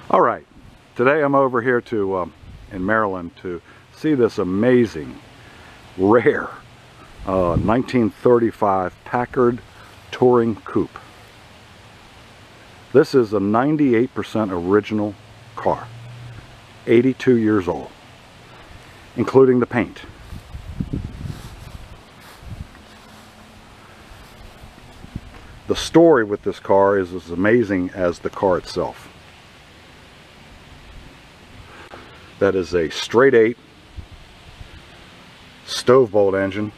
All right, today I'm over here to in Maryland to see this amazing, rare 1935 Packard Touring Coupe. This is a 98% original car, 82 years old, including the paint. The story with this car is as amazing as the car itself. That is a straight 8 stove bolt engine,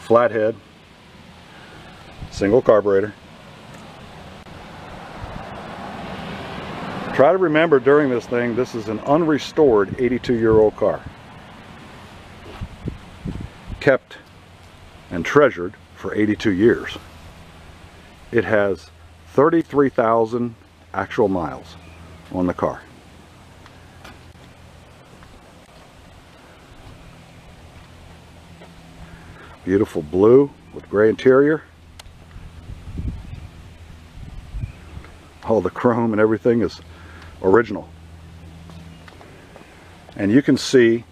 flathead, single carburetor. Try to remember during this thing, this is an unrestored 82-year-old car. Kept and treasured for 82 years. It has 33,000 actual miles on the car. Beautiful blue with gray interior. All the chrome and everything is original. And you can see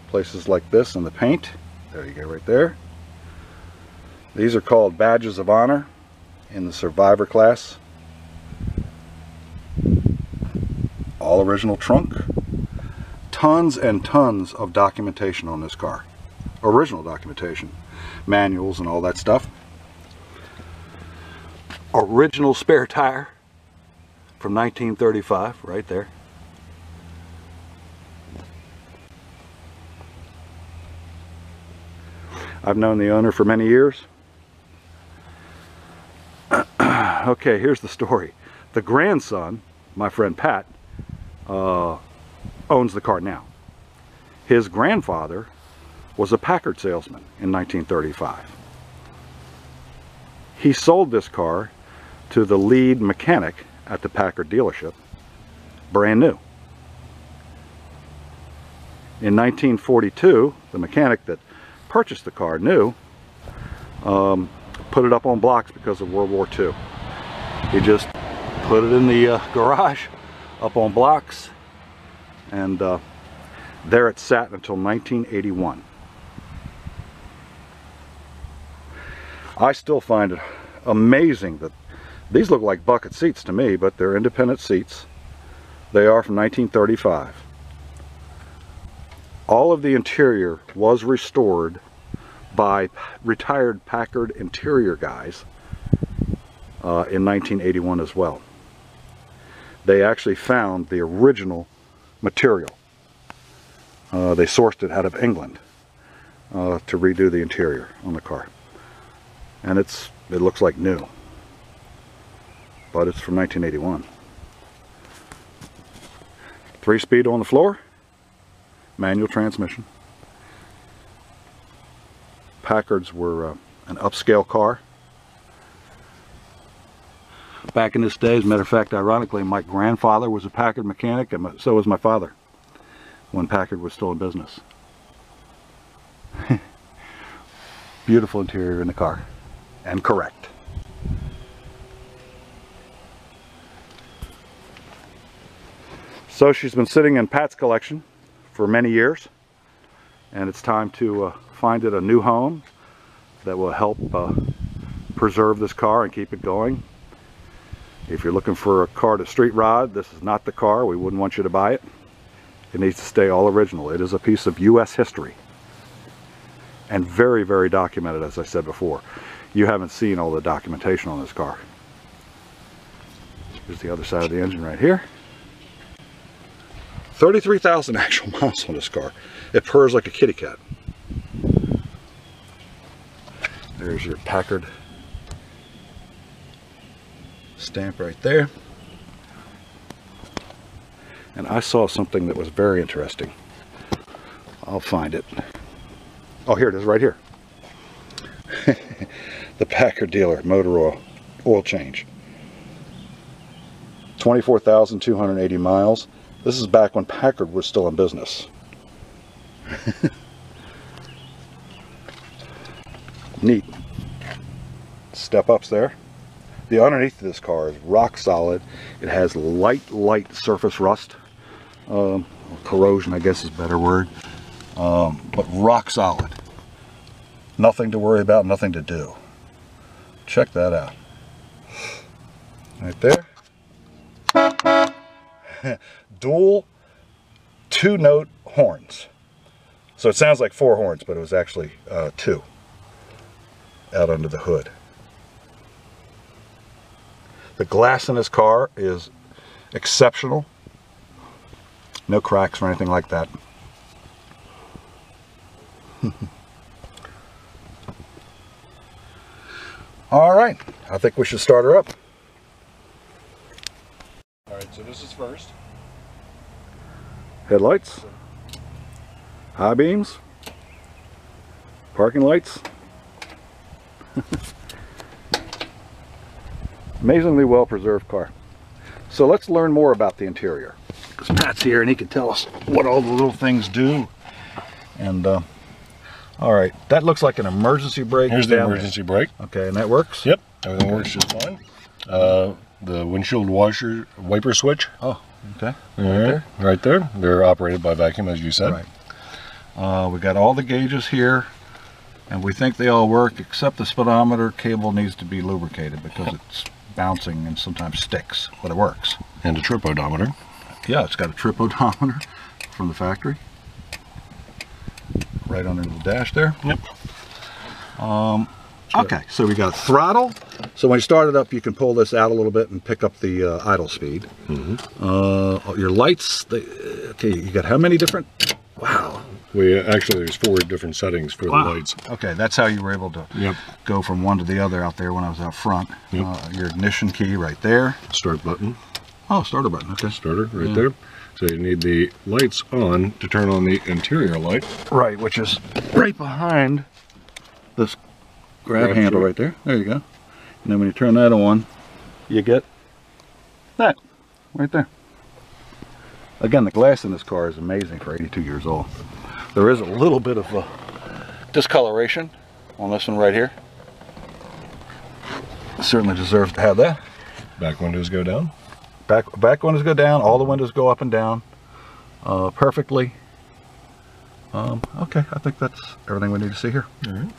places like this in the paint. There you go, right there. These are called badges of honor in the survivor class. All original trunk. Tons and tons of documentation on this car. Original documentation. Manuals and all that stuff. Original spare tire from 1935 right there. I've known the owner for many years. Okay, here's the story. The grandson, my friend Pat, owns the car now. His grandfather was a Packard salesman in 1935. He sold this car to the lead mechanic at the Packard dealership, brand new. In 1942, the mechanic that purchased the car new put it up on blocks because of World War II. He just put it in the garage up on blocks, and there it sat until 1981. I still find it amazing that these look like bucket seats to me, but they're independent seats. They are from 1935. All of the interior was restored by retired Packard interior guys in 1981 as well. They actually found the original material. They sourced it out of England to redo the interior on the car. And it looks like new, but it's from 1981. 3-speed on the floor, manual transmission. Packards were an upscale car. Back in this day, as a matter of fact, ironically, my grandfather was a Packard mechanic, and so was my father when Packard was still in business. Beautiful interior in the car. And correct. So she's been sitting in Pat's collection for many years, and it's time to find it a new home that will help preserve this car and keep it going. If you're looking for a car to street rod, this is not the car. We wouldn't want you to buy it. It needs to stay all original. It is a piece of U.S. history, and very, very documented, as I said before. You haven't seen all the documentation on this car. Here's the other side of the engine right here. 33,000 actual miles on this car. It purrs like a kitty cat. There's your Packard stamp right there. And I saw something that was very interesting. I'll find it. Oh, here it is right here. The Packard dealer motor oil change. 24,280 miles. This is back when Packard was still in business. Neat. Step ups there. The underneath of this car is rock solid. It has light surface rust. Corrosion, I guess is a better word. But rock solid. Nothing to worry about, nothing to do. Check that out. Right there. Dual 2-note horns. So it sounds like 4 horns, but it was actually 2 out under the hood. The glass in this car is exceptional. No cracks or anything like that. All right, I think we should start her up. All right, so this is first. Headlights, high beams, parking lights. Amazingly well preserved car. So let's learn more about the interior. Because Pat's here and he can tell us what all the little things do. And all right, that looks like an emergency brake. Here's the emergency brake. Okay, and that works? Yep, everything works just fine. The windshield washer wiper switch. Oh, okay. Right there. They're operated by vacuum, as you said. Right. We got all the gauges here, and we think they all work, except the speedometer cable needs to be lubricated because it's bouncing and sometimes sticks, but it works. And a trip odometer. Yeah, It's got a trip odometer from the factory. Right under the dash there. Yep. Okay, so we got throttle. So when you start it up, you can pull this out a little bit and pick up the idle speed. Your lights, okay, you got how many different? Wow. Actually, there's 4 different settings for the lights. Okay, that's how you were able to go from one to the other out there when I was out front. Your ignition key right there. Start button. Oh, starter button, okay. Starter right there. So you need the lights on to turn on the interior light. Right, which is right behind this grab handle right there. There you go. And then when you turn that on, you get that right there. Again, the glass in this car is amazing for 82 years old. There is a little bit of discoloration on this one right here. It certainly deserves to have that. Back windows go down. Back windows go down. All the windows go up and down perfectly. Okay, I think that's everything we need to see here. All right.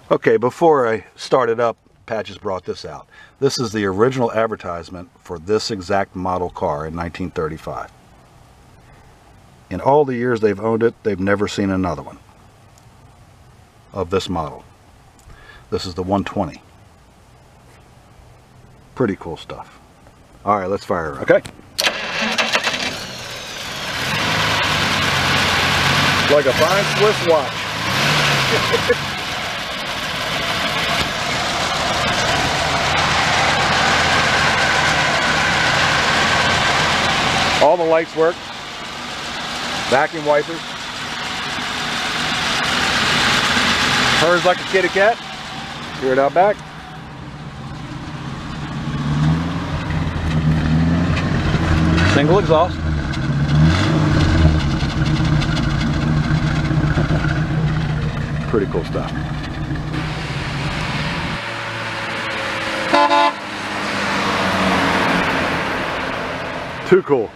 Okay, before I start it up, Pat just brought this out. This is the original advertisement for this exact model car in 1935. In all the years they've owned it, they've never seen another one of this model. This is the 120. Pretty cool stuff. All right, let's fire her. Okay. Like a fine Swiss watch. All the lights work. Vacuum wipers. Purrs like a kitty cat. Hear it out back. Single exhaust. Pretty cool stuff. Too cool.